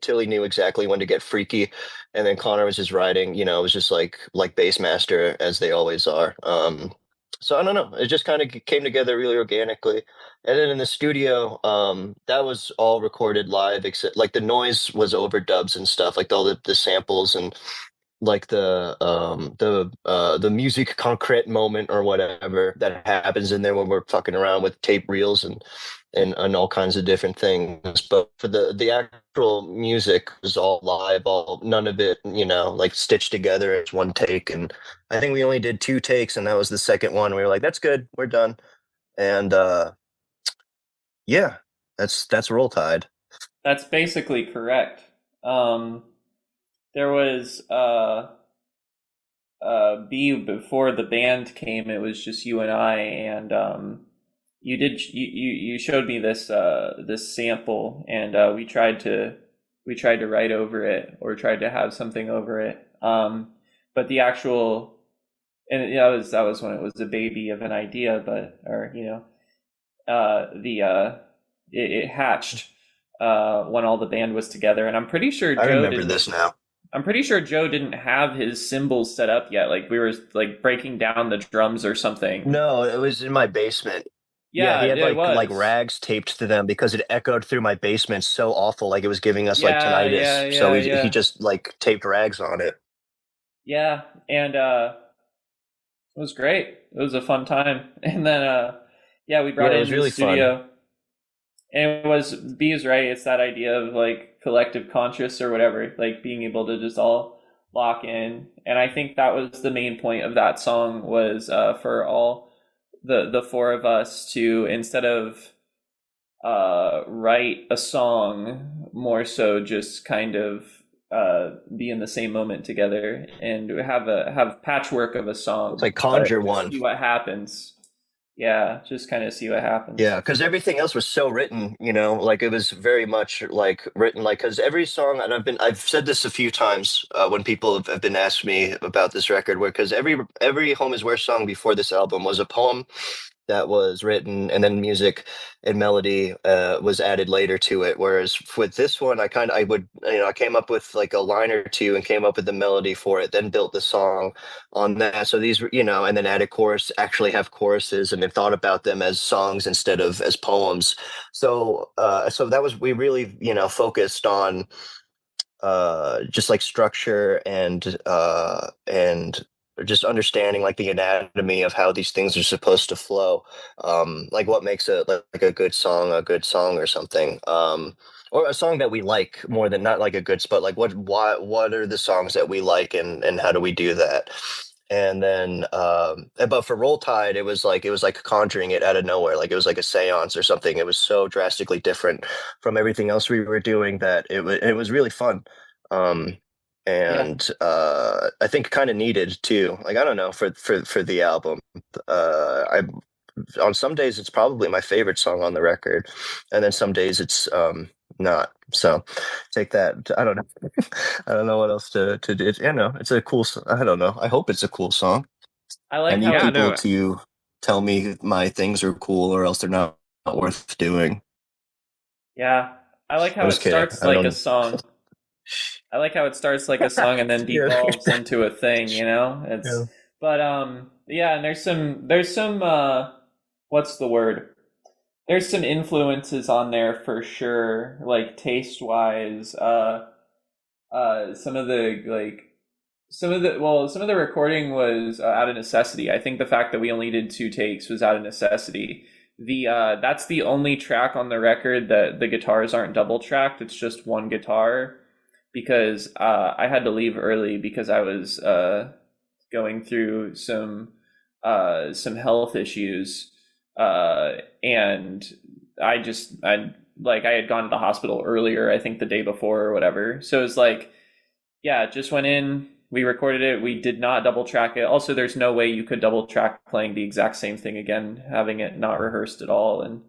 Tilly knew exactly when to get freaky, and then Connor was just riding, it was just like bass master, as they always are. So I don't know, it just kind of came together really organically. And then in the studio, that was all recorded live, except like the noise was overdubs and stuff, like all the samples and like the musique concrète moment or whatever that happens in there when we're fucking around with tape reels and all kinds of different things. But for the actual music was all live, none of it, like stitched together as one take. And I think we only did 2 takes, and that was the second one. We were like, that's good, we're done. And that's Roll Tide. That's basically correct. There was B before the band came. It was just you and I, and you showed me this sample, and we tried to write over it, or tried to have something over it. But the actual, and that was when it was a baby of an idea, it hatched when all the band was together, and I'm pretty sure I remember this now. I'm pretty sure Joe didn't have his cymbals set up yet. Like we were like breaking down the drums or something. No, it was in my basement. Yeah, he had like rags taped to them because it echoed through my basement so awful, like it was giving us like tinnitus. He just like taped rags on it. Yeah, and it was great. It was a fun time. And then we brought it into the studio. Fun. And it was, B is right, it's that idea of like collective conscious or whatever, like being able to just all lock in. And I think that was the main point of that song, was for all the 4 of us to, instead of write a song, more so just kind of be in the same moment together and have patchwork of a song. It's like conjure one. See what happens. Yeah, just kind of see what happens. Yeah, because everything else was so written, like it was very much like written, like because every song, and I've said this a few times when people have been asking me about this record, where because every Home Is Where song before this album was a poem that was written, and then music and melody was added later to it. Whereas with this one, I came up with like a line or two and came up with the melody for it, then built the song on that. So these, and then added actually have choruses, and then thought about them as songs instead of as poems. So that was, we really, focused on just like structure and just understanding like the anatomy of how these things are supposed to flow, like what makes like a good song or something, or a song that we like more than not like a good spot, like what are the songs that we like, and how do we do that. And then but for Roll Tide, it was like conjuring it out of nowhere, like it was like a seance or something. It was so drastically different from everything else we were doing that it was really fun. I think kind of needed too. Like, I don't know, for the album. I On some days it's probably my favorite song on the record, and then some days it's not. So take that. I don't know. I don't know what else to do. It's a cool. I don't know. I hope it's a cool song. I need people to tell me my things are cool, or else they're not worth doing. Yeah, I like how it starts like a song. I like how it starts like a song and then devolves into a thing, But and there's some what's the word? There's some influences on there for sure, like taste wise. Some of the recording was out of necessity. I think the fact that we only did 2 takes was out of necessity. That's the only track on the record that the guitars aren't double tracked. It's just one guitar, because I had to leave early because I was going through some health issues, and I had gone to the hospital earlier, I think the day before or whatever. So it's like, yeah, just went in, we recorded it, we did not double track it. Also, there's no way you could double track playing the exact same thing again, having it not rehearsed at all. And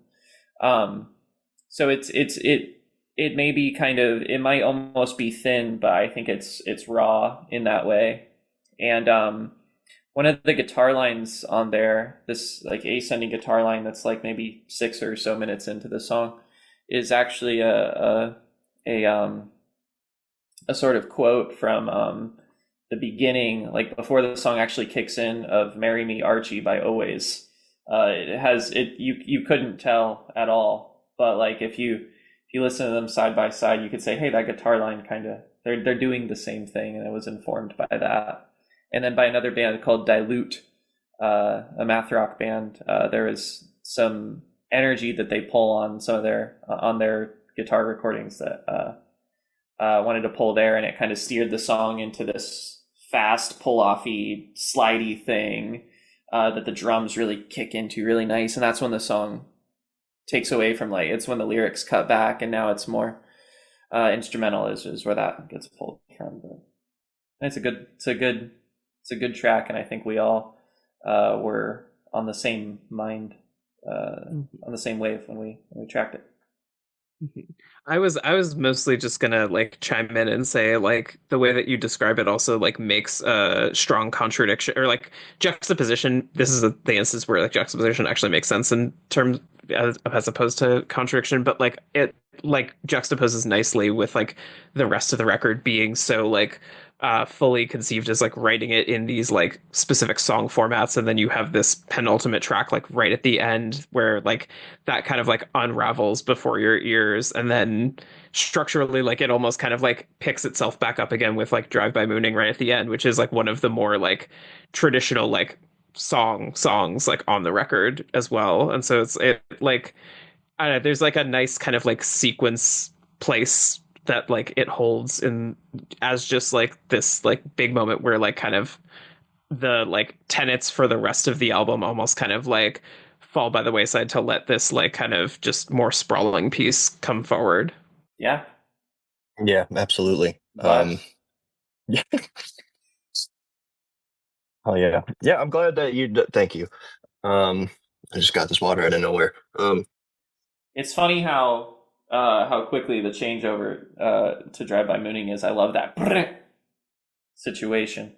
so it may be it might almost be thin, but I think it's raw in that way. And one of the guitar lines on there, this like ascending guitar line that's like maybe 6 or so minutes into the song, is actually a sort of quote from the beginning, like before the song actually kicks in, of "Marry Me Archie" by Always. You couldn't tell at all, but like if you listen to them side by side, you could say, hey, that guitar line they're doing the same thing, and it was informed by that. And then by another band called Dilute, a math rock band, there is some energy that they pull on some of their guitar recordings that wanted to pull there, and it kind of steered the song into this fast pull-offy, slidey thing that the drums really kick into really nice. And that's when the song takes away from, like, it's when the lyrics cut back, and now it's more instrumental is where that gets pulled from. But it's a good track, and I think we all were on the same mind, on the same wave when we tracked it. I was mostly just gonna like chime in and say, like, the way that you describe it also like makes a strong contradiction or like juxtaposition. This is the instance where like juxtaposition actually makes sense in terms as opposed to contradiction, but like it like juxtaposes nicely with like the rest of the record being so like fully conceived as like writing it in these like specific song formats, and then you have this penultimate track like right at the end where like that kind of like unravels before your ears, and then structurally like it almost kind of like picks itself back up again with like Drive By Mooning right at the end, which is like one of the more like traditional like songs like on the record as well. And so it like I don't know, there's like a nice kind of like sequence place that like it holds in as just like this like big moment where like kind of the like tenets for the rest of the album almost kind of like fall by the wayside to let this like kind of just more sprawling piece come forward. Yeah. Yeah, absolutely. But Yeah. Oh yeah. Yeah, I'm glad that thank you. I just got this water out of nowhere. it's funny how quickly the changeover to Drive By Mooning is. I love that situation.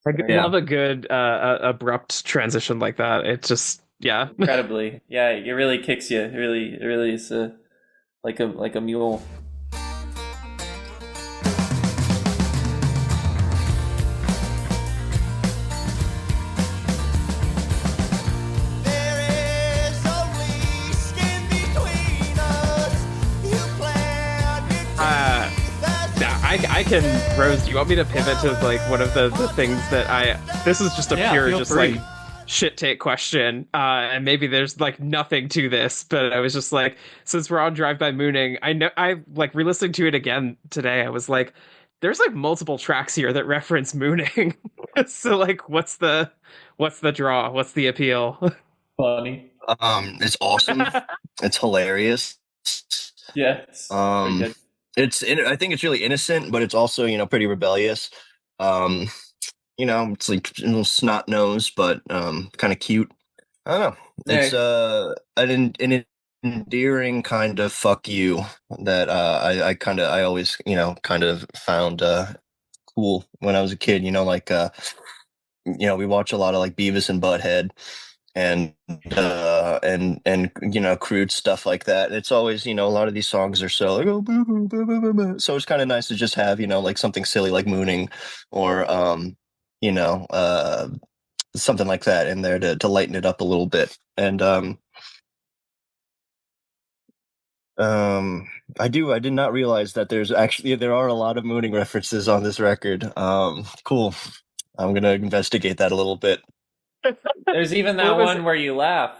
I Yeah. love a good abrupt transition like that. It just Incredibly. Yeah, it really kicks you. It really is like a mule. I can, Rose, do you want me to pivot to like one of the things that this is just a pure just free. like shit take question, and maybe there's like nothing to this, but I was just like, since we're on Drive By Mooning, I know I like re-listening to it again today, I was like, there's like multiple tracks here that reference mooning. So like what's the draw, what's the appeal? Funny. It's awesome. It's hilarious. Yeah. It's pretty good. I think it's really innocent, but it's also, you know, pretty rebellious. You know, it's like a little snot nose, but kind of cute. I don't know. It's an endearing kind of fuck you that I always, you know, kind of found cool when I was a kid. You know, like you know, we watch a lot of like Beavis and Butthead and you know, crude stuff like that. It's always, you know, a lot of these songs are so like, oh, boo, boo, boo, boo, boo, boo. So it's kind of nice to just have, you know, like something silly like mooning or you know, something like that in there to lighten it up a little bit. And I did not realize that there are a lot of mooning references on this record. Cool. I'm gonna investigate that a little bit. There's even that one where you laugh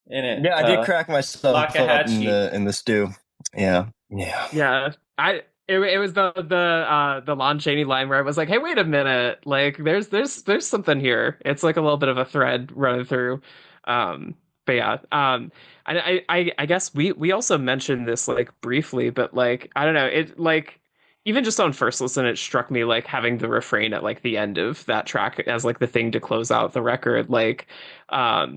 in it. Yeah, I did crack myself up Lakahachi. in the stew. Yeah. Yeah, it was the Lon Chaney line where I was like, hey, wait a minute, like there's something here. It's like a little bit of a thread running through. But yeah, I guess we also mentioned this like briefly, but like I don't know, it like even just on first listen, it struck me like having the refrain at like the end of that track as like the thing to close out the record, like I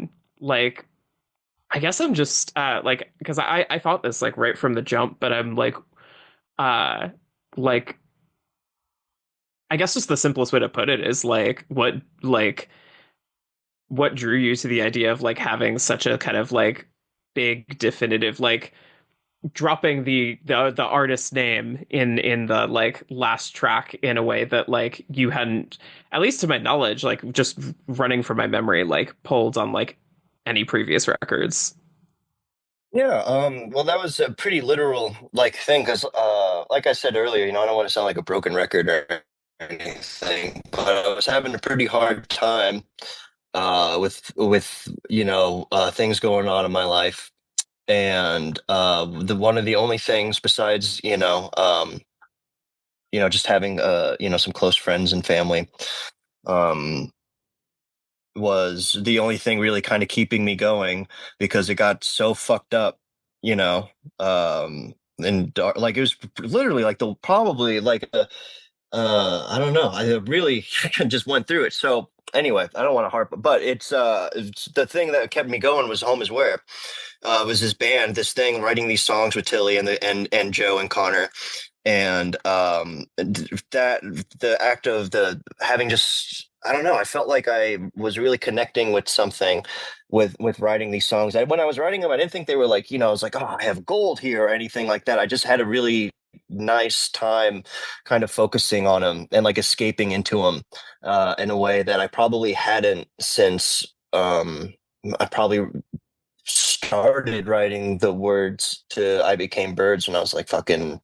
guess I'm just like because I thought this like right from the jump, but I'm uh like I guess just the simplest way to put it is what drew you to the idea of like having such a kind of like big definitive like dropping the artist's name in the like last track in a way that like you hadn't, at least to my knowledge, like just running from my memory, like pulled on like any previous records. Yeah, well, that was a pretty literal like thing because, like I said earlier, you know, I don't want to sound like a broken record or anything, but I was having a pretty hard time with you know things going on in my life, and the one of the only things besides you know just having you know some close friends and family um was the only thing really kind of keeping me going because it got so fucked up, you know, and dark, like it was literally like the probably like I don't know, I really just went through it. So anyway, I don't want to harp, but it's the thing that kept me going was Home Is Where. Was this band, this thing, writing these songs with Tilly and Joe and Connor, and that the act of the having just I don't know, I felt like I was really connecting with something with writing these songs. When I was writing them, I didn't think they were like, you know, I was like, oh, I have gold here or anything like that. I just had a really nice time kind of focusing on them and like escaping into them in a way that I probably hadn't since I probably started writing the words to I Became Birds when I was like fucking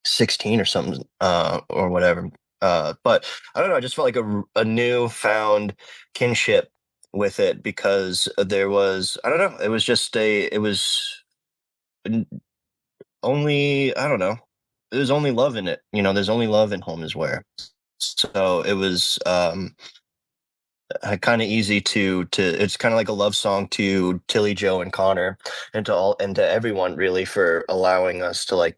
16 or something or whatever. But I don't know, I just felt like a new found kinship with it because there was I don't know, it was just it was only I don't know, there's only love in it, you know, there's only love in Home Is Where. So it was kind of easy to it's kind of like a love song to Tilly, Joe, and Connor, and to everyone really for allowing us to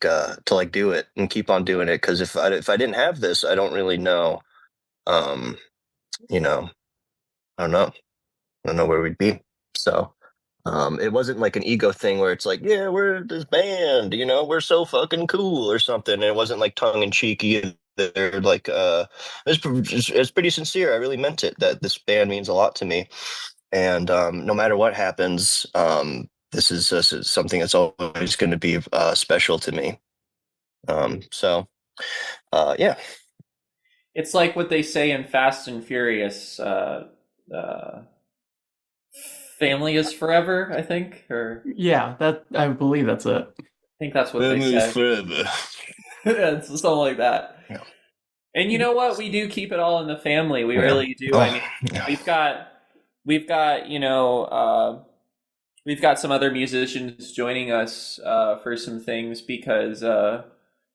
do it and keep on doing it. Because if I didn't have this, I don't really know, you know, I don't know where we'd be. So it wasn't like an ego thing where it's like, yeah, we're this band, we're so fucking cool or something. And it wasn't like tongue in cheek either. Like it's pretty sincere. I really meant it, that this band means a lot to me. And no matter what happens, this is something that's always going to be special to me. So yeah. It's like what they say in Fast and Furious, family is forever, I think, or Yeah, that I believe that's it. I think that's what Family they is say. forever. It's something like that. Yeah. And you know what? We do keep it all in the family. We Yeah. really do. Oh, I mean, yeah. we've got we've got some other musicians joining us for some things because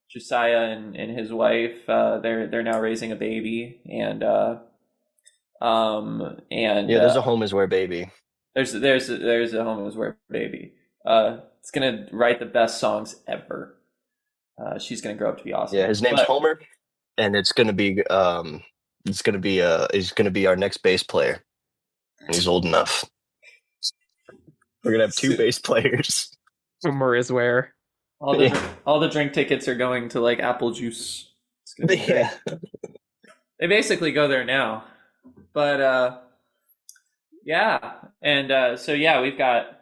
Josiah and his wife they're now raising a baby, and Yeah, there's a home is where baby. there's a home is where baby. It's gonna write the best songs ever. She's gonna grow up to be awesome. Yeah, his name's Homer, and he's gonna be our next bass player. And he's old enough. We're gonna have 2 bass players. Homer is where. All the drink tickets are going to like Apple Juice. It's gonna be great. Yeah. They basically go there now, but yeah, and so yeah, we've got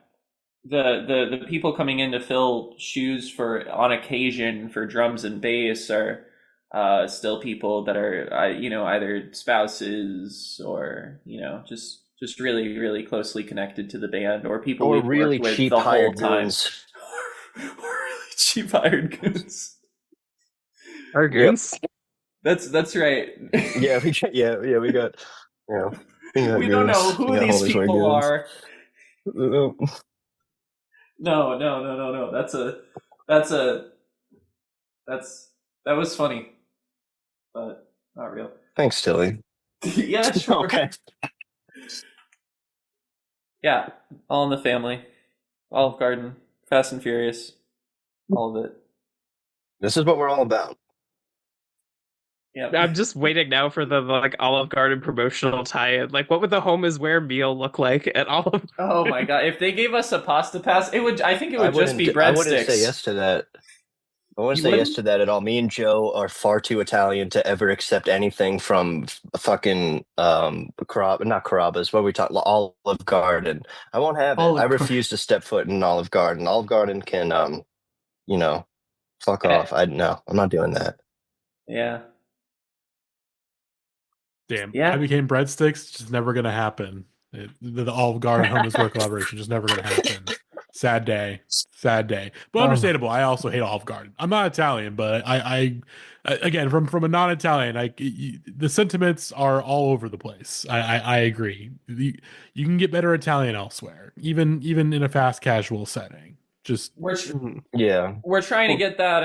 the people coming in to fill shoes for on occasion for drums and bass are still people that are either spouses or just really really closely connected to the band, or people Or we've really worked with cheap the whole hired time. goons. Or really cheap hired goons. Our goons? That's right. Yeah, we got. We don't know who these people are. No. That was funny, but not real. Thanks, Tilly. Yeah, sure. Okay. Yeah, all in the family. Olive Garden, Fast and Furious, all of it. This is what we're all about. Yeah. I'm just waiting now for the Olive Garden promotional tie-in. Like, what would the home is where meal look like at Olive? Oh my god! If they gave us a pasta pass, I think it would just be breadsticks. I wouldn't say yes to that. I wouldn't say yes to that at all. Me and Joe are far too Italian to ever accept anything from a fucking not Carrabba's. What we talk Olive Garden. I won't have it. I refuse to step foot in Olive Garden. Olive Garden can fuck off. I'm not doing that. Yeah. Damn. Yeah. I became breadsticks. Just never gonna happen. The Olive Garden home is where collaboration just never gonna happen. Sad day. But understandable. I also hate Olive Garden. I'm not Italian, but I again from a non-Italian, the sentiments are all over the place. I agree. You can get better Italian elsewhere, even in a fast casual setting. We're trying to get that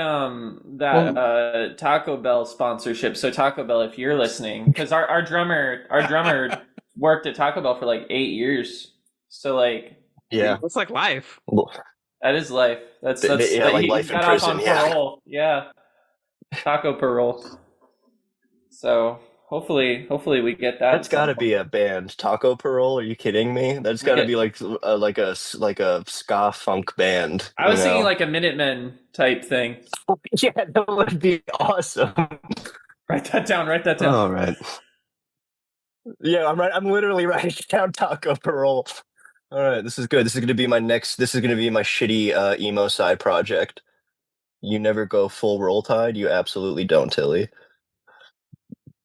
Taco Bell sponsorship. So Taco Bell, if you're listening, because our drummer worked at Taco Bell for like 8 years. So like, yeah, it's like life. That is life. That's like life in prison. Parole. Yeah, taco parole. So hopefully we get that. That's got to be a band. Taco Parole? Are you kidding me? That's got to be like a ska funk band. I was thinking like a Minutemen type thing. Yeah, that would be awesome. Write that down. All right. Yeah, I'm literally writing down Taco Parole. All right, this is good. This is going to be my shitty emo side project. You never go full Roll Tide. You absolutely don't, Tilly.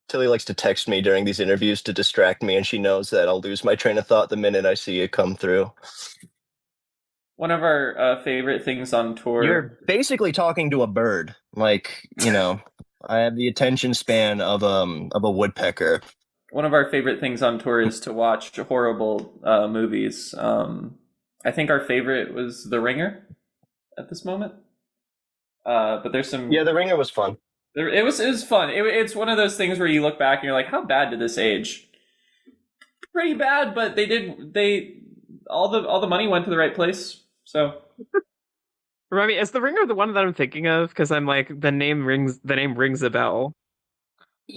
Tilly likes to text me during these interviews to distract me, and she knows that I'll lose my train of thought the minute I see it come through. One of our favorite things on tour. You're basically talking to a bird. Like, I have the attention span of a woodpecker. One of our favorite things on tour is to watch horrible movies. I think our favorite was The Ringer at this moment. But there's some. Yeah, The Ringer was fun. It was fun. It's one of those things where you look back and you're like, how bad did this age? pretty bad, but all the money went to the right place. So Remind me, is The Ringer the one that I'm thinking of? Because I'm like, the name rings a bell.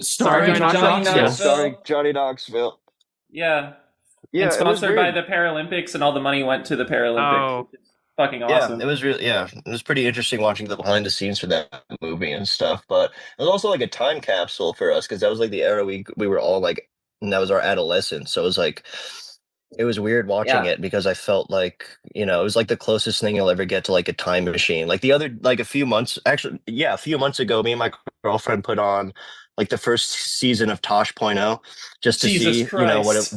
Starring Johnny Knoxville. Knoxville. Starring Johnny Knoxville. Yeah. Yeah, And it was sponsored by weird. the Paralympics, and all the money went to the Paralympics. Oh. Which is fucking awesome. Yeah, it was really, yeah, it was pretty interesting watching the behind the scenes for that movie and stuff. But it was also like a time capsule for us because that was like the era we were all like, and that was our adolescence. So it was like, it was weird watching Yeah. it because I felt like, it was like the closest thing you'll ever get to like a time machine. Like a few months ago, me and my girlfriend put on like the first season of Tosh.0 just to Jesus see, Christ.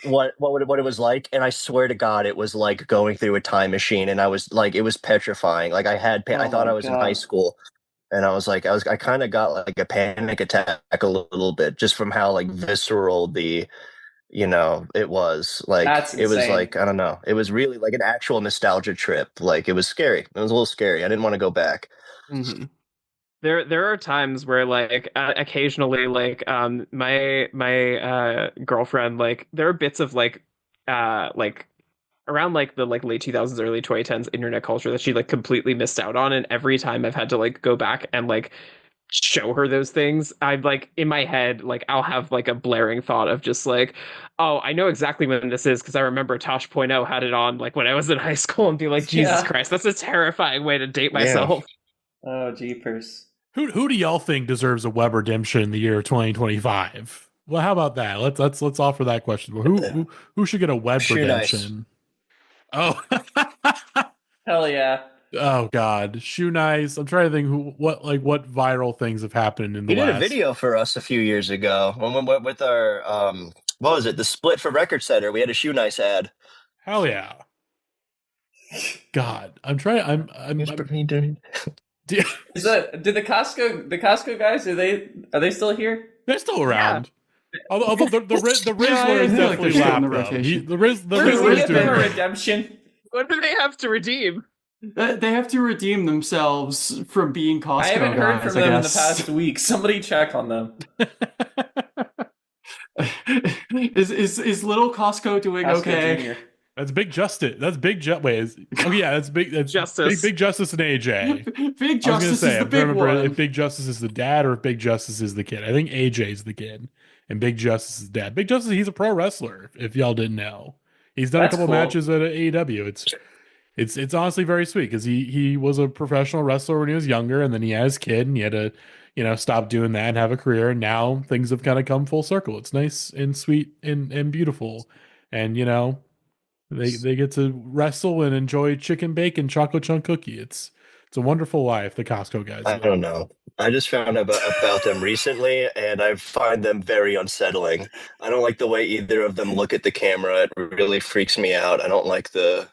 what it was like. And I swear to God, it was like going through a time machine. And I was like, it was petrifying. Like I thought I was in high school. And I was like, I kind of got like a panic attack a little bit just from how like visceral it was like. That's it was insane. like, I don't know, it was really like an actual nostalgia trip. Like it was scary. It was a little scary. I didn't want to go back. Mm-hmm. There are times where like occasionally like my girlfriend, like there are bits of like around like the like late 2000s early 2010s internet culture that she like completely missed out on, and every time I've had to like go back and like show her those things, I'm like in my head, like I'll have like a blaring thought of just like, oh, I know exactly when this is because I remember Tosh.0 had it on like when I was in high school, and be like, Jesus Christ, that's a terrifying way to date myself. Oh, jeepers. Who do y'all think deserves a web redemption in the year 2025? Well, how about that? Let's offer that question. Who should get a web Shoe redemption? Oh, Hell yeah. oh God, Shoe Nice. I'm trying to think what viral things have happened in the He did last. a video for us a few years ago with our what was it, the split for Record Center. We had a Shoe Nice ad. Hell yeah. God, I'm trying. Is that, did the Costco guys, are they still here? They're still around. Yeah. Although the Rizzler Yeah, is I feel like definitely they're still in lapped the them. rotation. The Rizzler Where's is doing the great. redemption? What do they have to redeem? They have to redeem themselves from being Costco I haven't heard guys, from them I in the guess. past week. Somebody check on them. Is little Costco doing Costco okay? Jr. That's Big Justice. That's Big Wait. Oh yeah, that's Big. That's Justice. Big Justice and AJ. Big Justice is the big remember one. if Big Justice is the dad or if Big Justice is the kid. I think AJ's the kid and Big Justice is dad. Big Justice, he's a pro wrestler. If y'all didn't know, he's done That's a couple cool. matches at AEW. It's honestly very sweet because he was a professional wrestler when he was younger, and then he had his kid, and he had to stop doing that and have a career. And now things have kind of come full circle. It's nice and sweet and beautiful, and they get to wrestle and enjoy chicken bacon chocolate chunk cookie. It's a wonderful life the Costco guys I live. don't know. I just found out about them recently, and I find them very unsettling. I don't like the way either of them look at the camera. It really freaks me out. I don't like them.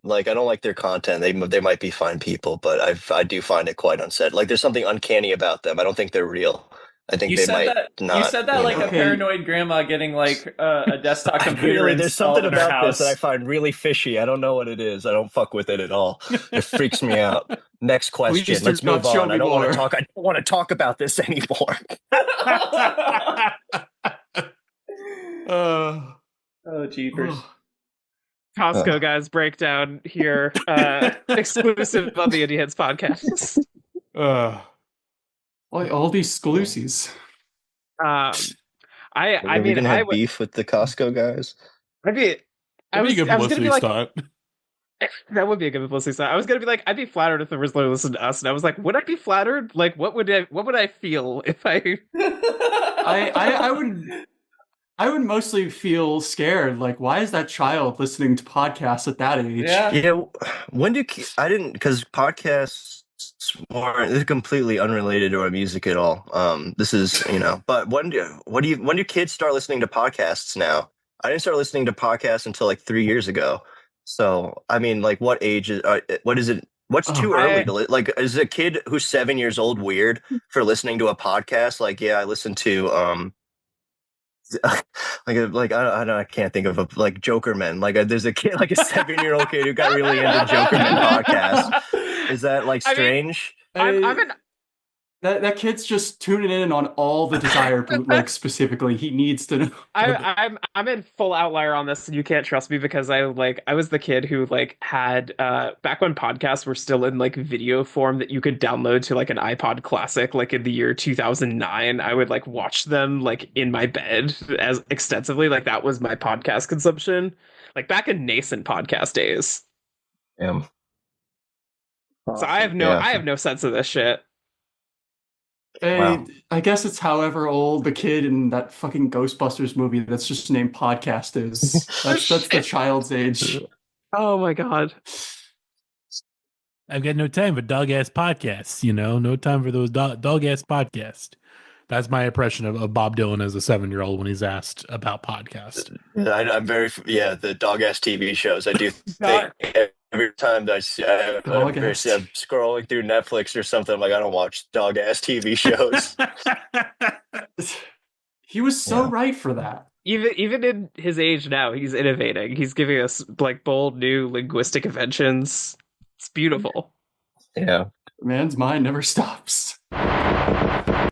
Like I don't like their content. They might be fine people, but I do find it quite unsettling. Like there's something uncanny about them. I don't think they're real. I think they might not. You said that like know. a paranoid grandma getting like a desktop computer Really, there's installed something in her about house. this that I find really fishy. I don't know what it is. I don't fuck with it at all. It freaks me out. Next question. Please Let's do not move show on. me I don't want more. to talk. I don't want to talk about this anymore. Oh, jeepers. Costco guys breakdown here, exclusive on the Indie Heads podcast. All these exclusives. I Are we mean, gonna have beef with the Costco guys? I'd be. That'd be a good I was gonna publicity be like, stunt. that would be a good publicity stunt. I was gonna be like, I'd be flattered if the Rizzler listened to us, and I was like, would I be flattered? Like, what would I feel if I? I would mostly feel scared. Like, why is that child listening to podcasts at that age? Yeah. When do I didn't because podcasts this is completely unrelated to our music at all. This is but when do kids start listening to podcasts now? I didn't start listening to podcasts until like 3 years ago. So I mean, like, what age is what is it? What's too early to like? Is a kid who's 7 years old weird for listening to a podcast? Like, yeah, I listen to I can't think of a like Jokerman. Like there's a kid, like a 7-year-old kid who got really into Jokerman podcast. Is that like strange? I'm an That kid's just tuning in on all the Desire bootlegs specifically. He needs to know. I'm in full outlier on this, and you can't trust me because I was the kid who like had back when podcasts were still in like video form that you could download to like an iPod Classic, like in the year 2009. I would like watch them like in my bed as extensively. Like that was my podcast consumption, like back in nascent podcast days. Yeah. So I have no sense of this shit. Wow. I guess it's however old the kid in that fucking Ghostbusters movie that's just named Podcast is. That's the child's age. Oh my god. I've got no time for dog-ass podcasts, no time for those dog-ass podcasts. That's my impression of Bob Dylan as a 7-year-old when he's asked about podcasts. I'm the dog-ass TV shows. I do think every time I'm scrolling through Netflix or something, I'm like, I don't watch dog-ass TV shows. He was so right for that. Even in his age now, he's innovating. He's giving us like bold new linguistic inventions. It's beautiful. Yeah. Man's mind never stops.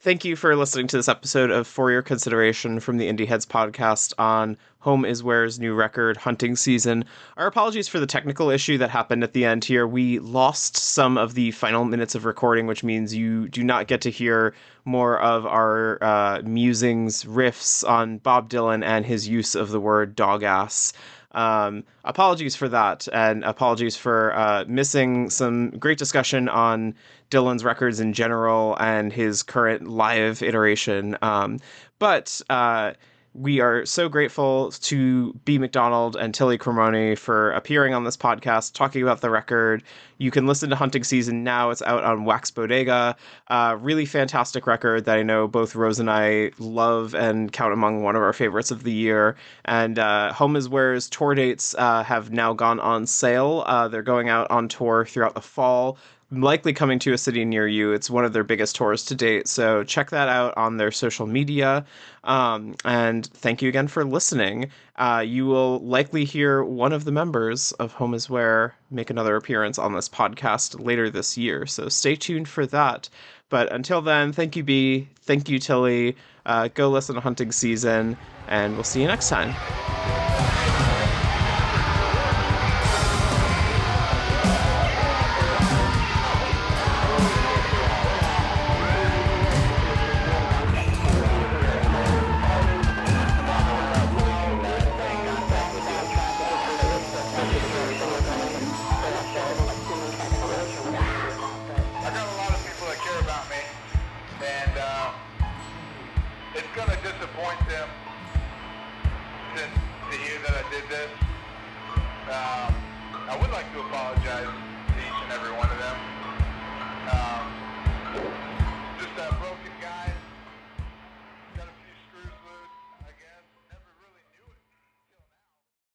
Thank you for listening to this episode of For Your Consideration from the Indie Heads podcast on Home Is Where's new record, Hunting Season. Our apologies for the technical issue that happened at the end here. We lost some of the final minutes of recording, which means you do not get to hear more of our musings, riffs on Bob Dylan and his use of the word dog ass. Apologies for that, and apologies for missing some great discussion on Dylan's records in general and his current live iteration. But we are so grateful to Bea MacDonald and Tilley Komorny for appearing on this podcast, talking about the record. You can listen to Hunting Season now. It's out on Wax Bodega. Really fantastic record that I know both Rose and I love and count among one of our favorites of the year. And Home Is Where's tour dates have now gone on sale. They're going out on tour throughout the fall, likely coming to a city near you. It's one of their biggest tours to date, so check that out on their social media. And thank you again for listening. You will likely hear one of the members of Home Is Where make another appearance on this podcast later this year, so stay tuned for that. But until then, thank you, Bea. Thank you, Tilley. Go listen to Hunting Season, and we'll see you next time. I would like to apologize